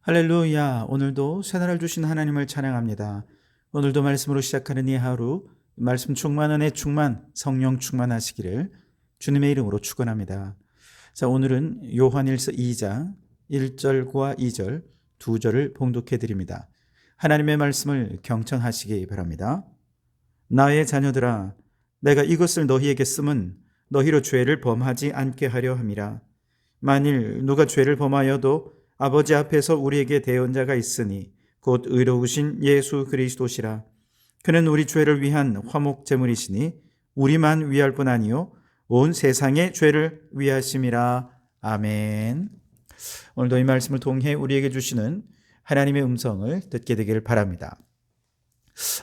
할렐루야. 오늘도 새날을 주신 하나님을 찬양합니다. 오늘도 말씀으로 시작하는 이 하루, 말씀 충만, 은혜 충만, 성령 충만하시기를 주님의 이름으로 축원합니다. 자, 오늘은 요한일서 2장 1절과 2절 두 절을 봉독해 드립니다. 하나님의 말씀을 경청하시기 바랍니다. 나의 자녀들아, 내가 이것을 너희에게 쓰면 너희로 죄를 범하지 않게 하려 함이라. 만일 누가 죄를 범하여도 아버지 앞에서 우리에게 대언자가 있으니 곧 의로우신 예수 그리스도시라. 그는 우리 죄를 위한 화목 제물이시니 우리만 위할 뿐 아니요 온 세상의 죄를 위하심이라. 아멘. 오늘도 이 말씀을 통해 우리에게 주시는 하나님의 음성을 듣게 되기를 바랍니다.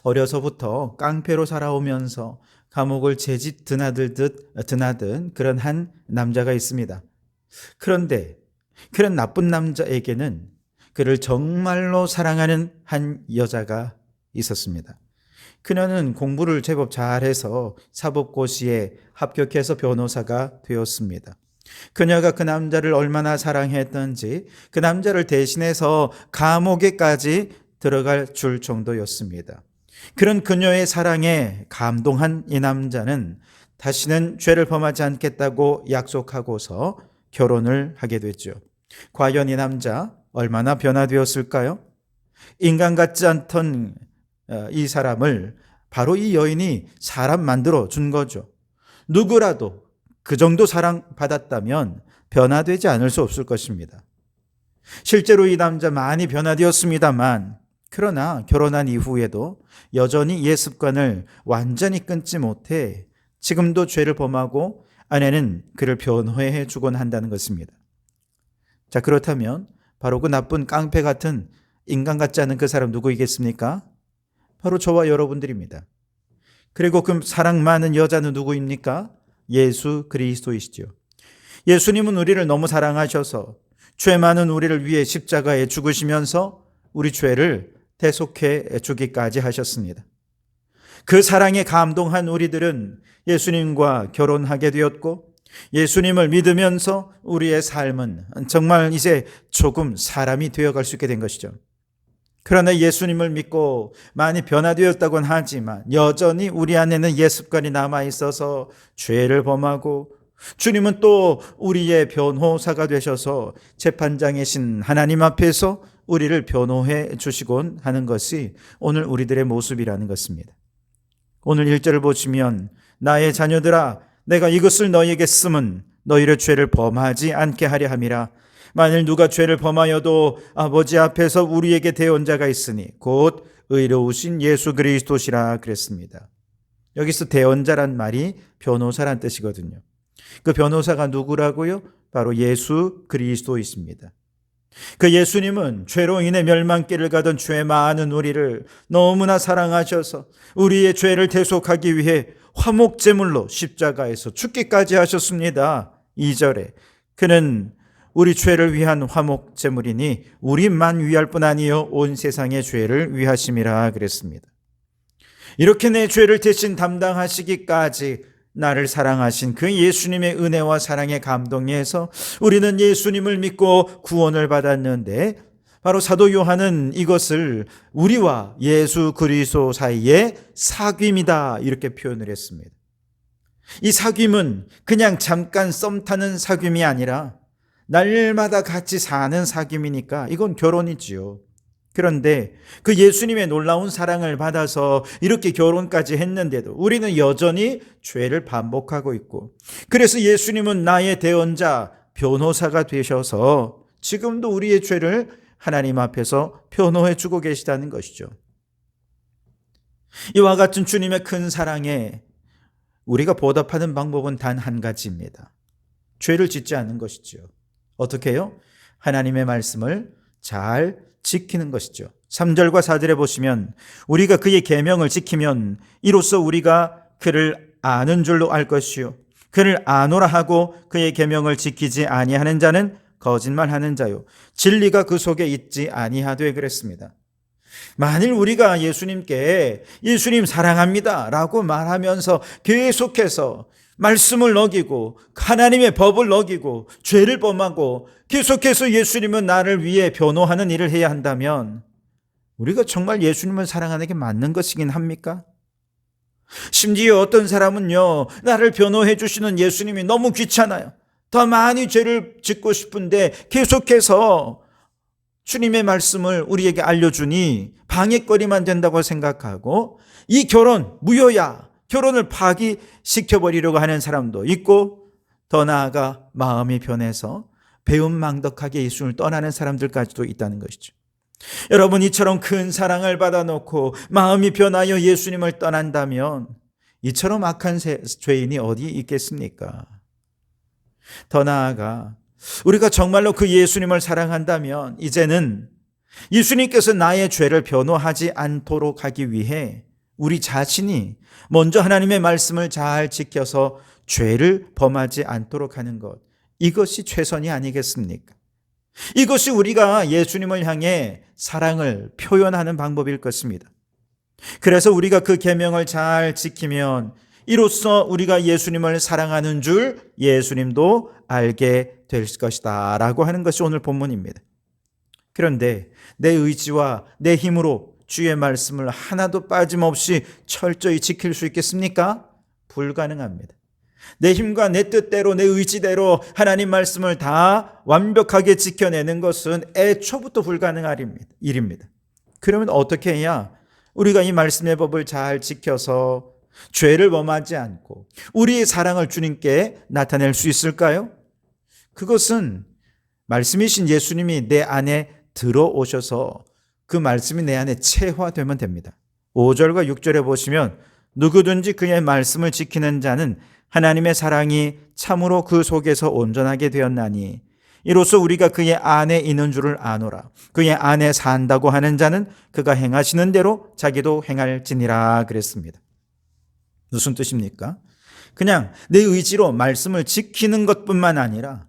어려서부터 깡패로 살아오면서 감옥을 재짓 드나든 그런 한 남자가 있습니다. 그런데 그런 나쁜 남자에게는 그를 정말로 사랑하는 한 여자가 있었습니다. 그녀는 공부를 제법 잘해서 사법고시에 합격해서 변호사가 되었습니다. 그녀가 그 남자를 얼마나 사랑했던지 그 남자를 대신해서 감옥에까지 들어갈 줄 정도였습니다. 그런 그녀의 사랑에 감동한 이 남자는 다시는 죄를 범하지 않겠다고 약속하고서 결혼을 하게 됐죠. 과연 이 남자 얼마나 변화되었을까요? 인간 같지 않던 이 사람을 바로 이 여인이 사람 만들어 준 거죠. 누구라도 그 정도 사랑받았다면 변화되지 않을 수 없을 것입니다. 실제로 이 남자 많이 변화되었습니다만, 그러나 결혼한 이후에도 여전히 옛 습관을 완전히 끊지 못해 지금도 죄를 범하고 아내는 그를 변호해 주곤 한다는 것입니다. 자, 그렇다면 바로 그 나쁜 깡패 같은 인간 같지 않은 그 사람 누구이겠습니까? 바로 저와 여러분들입니다. 그리고 그 사랑 많은 여자는 누구입니까? 예수 그리스도이시죠. 예수님은 우리를 너무 사랑하셔서 죄 많은 우리를 위해 십자가에 죽으시면서 우리 죄를 대속해 주기까지 하셨습니다. 그 사랑에 감동한 우리들은 예수님과 결혼하게 되었고, 예수님을 믿으면서 우리의 삶은 정말 이제 조금 사람이 되어갈 수 있게 된 것이죠. 그러나 예수님을 믿고 많이 변화되었다고는 하지만 여전히 우리 안에는 옛 습관이 남아있어서 죄를 범하고, 주님은 또 우리의 변호사가 되셔서 재판장이신 하나님 앞에서 우리를 변호해 주시곤 하는 것이 오늘 우리들의 모습이라는 것입니다. 오늘 1절을 보시면 나의 자녀들아, 내가 이것을 너희에게 쓰면 너희를 죄를 범하지 않게 하려 함이라. 만일 누가 죄를 범하여도 아버지 앞에서 우리에게 대언자가 있으니 곧 의로우신 예수 그리스도시라 그랬습니다. 여기서 대언자란 말이 변호사란 뜻이거든요. 그 변호사가 누구라고요? 바로 예수 그리스도이십니다. 그 예수님은 죄로 인해 멸망길을 가던 죄 많은 우리를 너무나 사랑하셔서 우리의 죄를 대속하기 위해 화목제물로 십자가에서 죽기까지 하셨습니다. 2절에 그는 우리 죄를 위한 화목제물이니 우리만 위할 뿐 아니요 온 세상의 죄를 위하심이라 그랬습니다. 이렇게 내 죄를 대신 담당하시기까지 나를 사랑하신 그 예수님의 은혜와 사랑에 감동해서 우리는 예수님을 믿고 구원을 받았는데, 바로 사도 요한은 이것을 우리와 예수 그리스도 사이의 사귐이다 이렇게 표현을 했습니다. 이 사귐은 그냥 잠깐 썸 타는 사귐이 아니라 날마다 같이 사는 사귐이니까 이건 결혼이지요. 그런데 그 예수님의 놀라운 사랑을 받아서 이렇게 결혼까지 했는데도 우리는 여전히 죄를 반복하고 있고, 그래서 예수님은 나의 대언자, 변호사가 되셔서 지금도 우리의 죄를 하나님 앞에서 변호해 주고 계시다는 것이죠. 이와 같은 주님의 큰 사랑에 우리가 보답하는 방법은 단 한 가지입니다. 죄를 짓지 않는 것이죠. 어떻게 해요? 하나님의 말씀을 잘 지키는 것이죠. 3절과 4절에 보시면 우리가 그의 계명을 지키면 이로써 우리가 그를 아는 줄로 알 것이요 그를 아노라 하고 그의 계명을 지키지 아니하는 자는 거짓말하는 자요 진리가 그 속에 있지 아니하되 그랬습니다. 만일 우리가 예수님께 예수님 사랑합니다 라고 말하면서 계속해서 말씀을 어기고 하나님의 법을 어기고 죄를 범하고 계속해서 예수님은 나를 위해 변호하는 일을 해야 한다면 우리가 정말 예수님을 사랑하는 게 맞는 것이긴 합니까? 심지어 어떤 사람은요, 나를 변호해 주시는 예수님이 너무 귀찮아요. 더 많이 죄를 짓고 싶은데 계속해서 주님의 말씀을 우리에게 알려주니 방해거리만 된다고 생각하고 이 결혼 무효야, 결혼을 파기시켜버리려고 하는 사람도 있고, 더 나아가 마음이 변해서 배은망덕하게 예수님을 떠나는 사람들까지도 있다는 것이죠. 여러분, 이처럼 큰 사랑을 받아놓고 마음이 변하여 예수님을 떠난다면 이처럼 악한 죄인이 어디 있겠습니까? 더 나아가 우리가 정말로 그 예수님을 사랑한다면 이제는 예수님께서 나의 죄를 변호하지 않도록 하기 위해 우리 자신이 먼저 하나님의 말씀을 잘 지켜서 죄를 범하지 않도록 하는 것, 이것이 최선이 아니겠습니까? 이것이 우리가 예수님을 향해 사랑을 표현하는 방법일 것입니다. 그래서 우리가 그 계명을 잘 지키면 이로써 우리가 예수님을 사랑하는 줄 예수님도 알게 될 것이다 라고 하는 것이 오늘 본문입니다. 그런데 내 의지와 내 힘으로 주의 말씀을 하나도 빠짐없이 철저히 지킬 수 있겠습니까? 불가능합니다. 내 힘과 내 뜻대로 내 의지대로 하나님 말씀을 다 완벽하게 지켜내는 것은 애초부터 불가능한 일입니다. 그러면 어떻게 해야 우리가 이 말씀의 법을 잘 지켜서 죄를 범하지 않고 우리의 사랑을 주님께 나타낼 수 있을까요? 그것은 말씀이신 예수님이 내 안에 들어오셔서 그 말씀이 내 안에 체화되면 됩니다. 5절과 6절에 보시면 누구든지 그의 말씀을 지키는 자는 하나님의 사랑이 참으로 그 속에서 온전하게 되었나니 이로써 우리가 그의 안에 있는 줄을 아노라. 그의 안에 산다고 하는 자는 그가 행하시는 대로 자기도 행할지니라 그랬습니다. 무슨 뜻입니까? 그냥 내 의지로 말씀을 지키는 것뿐만 아니라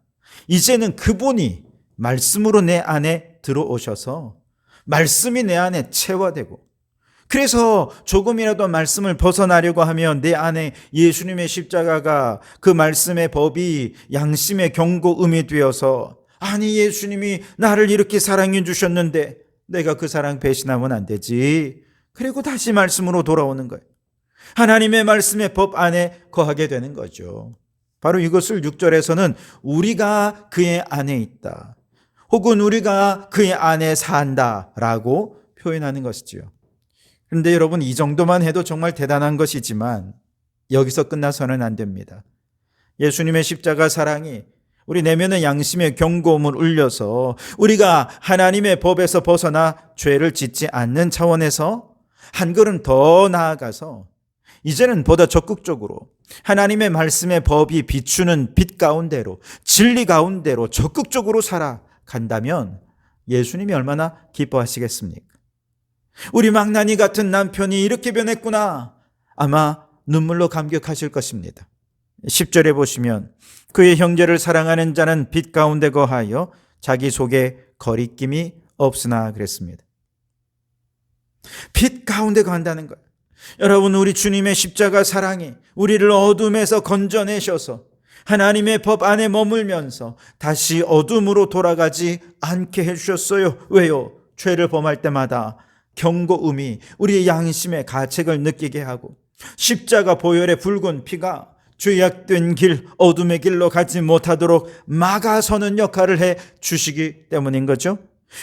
이제는 그분이 말씀으로 내 안에 들어오셔서 말씀이 내 안에 체화되고, 그래서 조금이라도 말씀을 벗어나려고 하면 내 안에 예수님의 십자가가 그 말씀의 법이 양심의 경고음이 되어서, 아니 예수님이 나를 이렇게 사랑해 주셨는데 내가 그 사랑 배신하면 안 되지. 그리고 다시 말씀으로 돌아오는 거예요. 하나님의 말씀의 법 안에 거하게 되는 거죠. 바로 이것을 6절에서는 우리가 그의 안에 있다, 혹은 우리가 그의 안에 산다라고 표현하는 것이지요. 그런데 여러분, 이 정도만 해도 정말 대단한 것이지만 여기서 끝나서는 안 됩니다. 예수님의 십자가 사랑이 우리 내면의 양심의 경고음을 울려서 우리가 하나님의 법에서 벗어나 죄를 짓지 않는 차원에서 한 걸음 더 나아가서 이제는 보다 적극적으로 하나님의 말씀의 법이 비추는 빛 가운데로, 진리 가운데로 적극적으로 살아간다면 예수님이 얼마나 기뻐하시겠습니까? 우리 망나니 같은 남편이 이렇게 변했구나, 아마 눈물로 감격하실 것입니다. 10절에 보시면 그의 형제를 사랑하는 자는 빛 가운데 거하여 자기 속에 거리낌이 없으나 그랬습니다. 빛 가운데 거한다는 거예요. 여러분, 우리 주님의 십자가 사랑이 우리를 어둠에서 건져내셔서 하나님의 법 안에 머물면서 다시 어둠으로 돌아가지 않게 해주셨어요. 왜요? 죄를 범할 때마다 경고음이 우리의 양심의 가책을 느끼게 하고, 십자가 보혈의 붉은 피가 죄악된 길, 어둠의 길로 가지 못하도록 막아서는 역할을 해 주시기 때문인 거죠.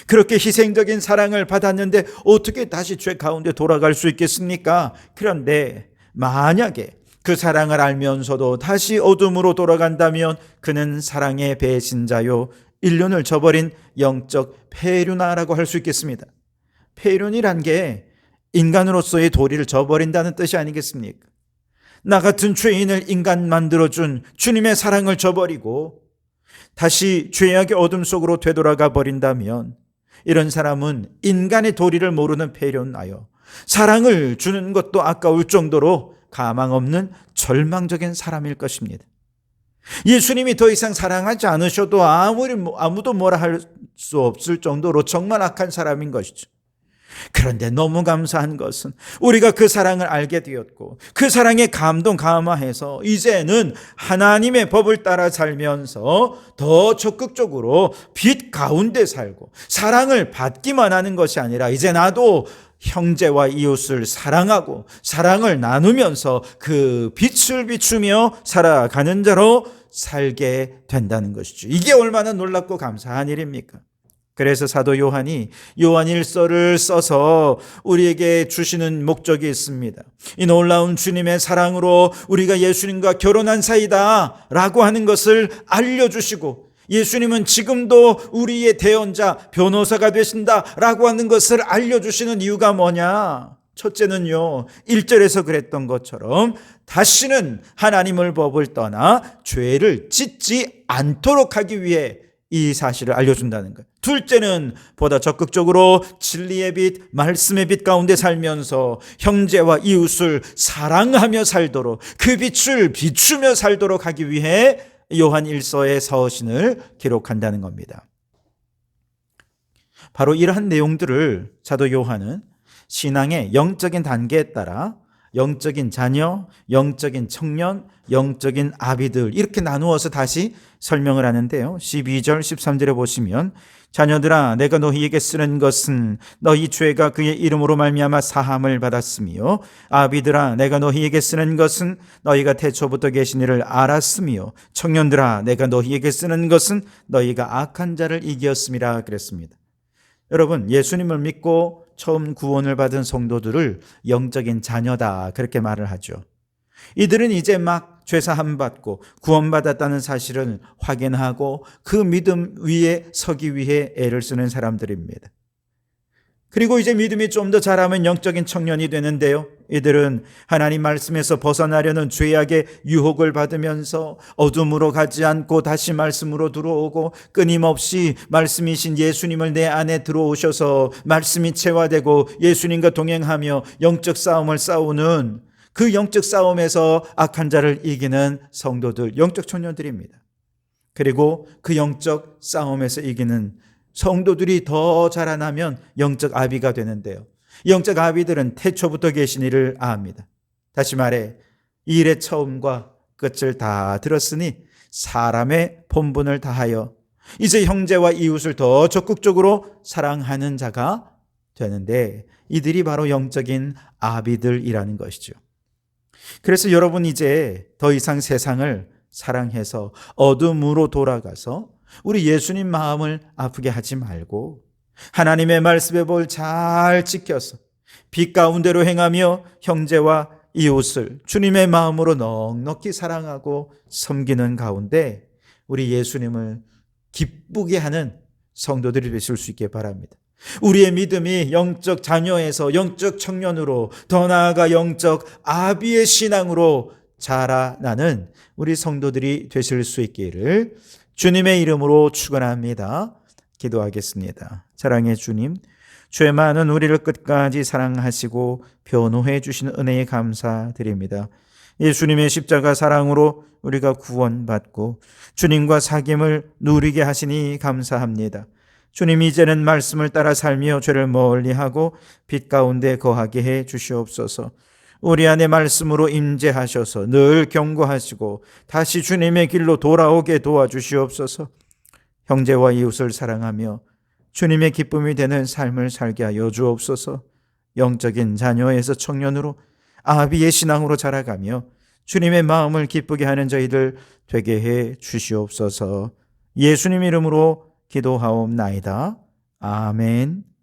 그렇게 희생적인 사랑을 받았는데 어떻게 다시 죄 가운데 돌아갈 수 있겠습니까? 그런데 만약에 그 사랑을 알면서도 다시 어둠으로 돌아간다면 그는 사랑의 배신자요, 인륜을 저버린 영적 폐륜아라고 할 수 있겠습니다. 폐륜이란 게 인간으로서의 도리를 저버린다는 뜻이 아니겠습니까? 나 같은 죄인을 인간 만들어준 주님의 사랑을 저버리고 다시 죄악의 어둠 속으로 되돌아가 버린다면 이런 사람은 인간의 도리를 모르는 폐륜아요, 사랑을 주는 것도 아까울 정도로 가망 없는 절망적인 사람일 것입니다. 예수님이 더 이상 사랑하지 않으셔도 아무도 뭐라 할 수 없을 정도로 정말 악한 사람인 것이죠. 그런데 너무 감사한 것은 우리가 그 사랑을 알게 되었고 그 사랑에 감동감화해서 이제는 하나님의 법을 따라 살면서 더 적극적으로 빛 가운데 살고 사랑을 받기만 하는 것이 아니라 이제 나도 형제와 이웃을 사랑하고 사랑을 나누면서 그 빛을 비추며 살아가는 자로 살게 된다는 것이죠. 이게 얼마나 놀랍고 감사한 일입니까? 그래서 사도 요한이 요한일서를 써서 우리에게 주시는 목적이 있습니다. 이 놀라운 주님의 사랑으로 우리가 예수님과 결혼한 사이다 라고 하는 것을 알려주시고 예수님은 지금도 우리의 대언자 변호사가 되신다 라고 하는 것을 알려주시는 이유가 뭐냐? 첫째는요, 1절에서 그랬던 것처럼 다시는 하나님의 법을 떠나 죄를 짓지 않도록 하기 위해 이 사실을 알려준다는 것. 둘째는 보다 적극적으로 진리의 빛, 말씀의 빛 가운데 살면서 형제와 이웃을 사랑하며 살도록 그 빛을 비추며 살도록 하기 위해 요한 1서의 서신을 기록한다는 겁니다. 바로 이러한 내용들을 사도 요한은 신앙의 영적인 단계에 따라 영적인 자녀, 영적인 청년, 영적인 아비들 이렇게 나누어서 다시 설명을 하는데요. 12절, 13절에 보시면 자녀들아 내가 너희에게 쓰는 것은 너희 죄가 그의 이름으로 말미암아 사함을 받았으며 아비들아 내가 너희에게 쓰는 것은 너희가 태초부터 계신 이를 알았으며 청년들아 내가 너희에게 쓰는 것은 너희가 악한 자를 이기었음이라 그랬습니다. 여러분, 예수님을 믿고 처음 구원을 받은 성도들을 영적인 자녀다 그렇게 말을 하죠. 이들은 이제 막 죄사함 받고 구원받았다는 사실을 확인하고 그 믿음 위에 서기 위해 애를 쓰는 사람들입니다. 그리고 이제 믿음이 좀 더 자라면 영적인 청년이 되는데요. 이들은 하나님 말씀에서 벗어나려는 죄악의 유혹을 받으면서 어둠으로 가지 않고 다시 말씀으로 들어오고 끊임없이 말씀이신 예수님을 내 안에 들어오셔서 말씀이 체화되고 예수님과 동행하며 영적 싸움을 싸우는 그 영적 싸움에서 악한 자를 이기는 성도들, 영적 청년들입니다. 그리고 그 영적 싸움에서 이기는 성도들이 더 자라나면 영적 아비가 되는데요. 영적 아비들은 태초부터 계신 이를 압니다. 다시 말해 이 일의 처음과 끝을 다 들었으니 사람의 본분을 다하여 이제 형제와 이웃을 더 적극적으로 사랑하는 자가 되는데 이들이 바로 영적인 아비들이라는 것이죠. 그래서 여러분 이제 더 이상 세상을 사랑해서 어둠으로 돌아가서 우리 예수님 마음을 아프게 하지 말고 하나님의 말씀의 법을 잘 지켜서 빛 가운데로 행하며 형제와 이웃을 주님의 마음으로 넉넉히 사랑하고 섬기는 가운데 우리 예수님을 기쁘게 하는 성도들이 되실 수 있게 바랍니다. 우리의 믿음이 영적 자녀에서 영적 청년으로 더 나아가 영적 아비의 신앙으로 자라나는 우리 성도들이 되실 수 있기를 주님의 이름으로 축원합니다. 기도하겠습니다. 사랑의 주님, 죄 많은 우리를 끝까지 사랑하시고 변호해 주시는 은혜에 감사드립니다. 예수님의 십자가 사랑으로 우리가 구원받고 주님과 사귐을 누리게 하시니 감사합니다. 주님, 이제는 말씀을 따라 살며 죄를 멀리하고 빛 가운데 거하게 해 주시옵소서. 우리 안에 말씀으로 임재하셔서 늘 경고하시고 다시 주님의 길로 돌아오게 도와주시옵소서. 형제와 이웃을 사랑하며 주님의 기쁨이 되는 삶을 살게 하여 주옵소서. 영적인 자녀에서 청년으로 아비의 신앙으로 자라가며 주님의 마음을 기쁘게 하는 저희들 되게 해 주시옵소서. 예수님 이름으로 기도하옵나이다. 아멘.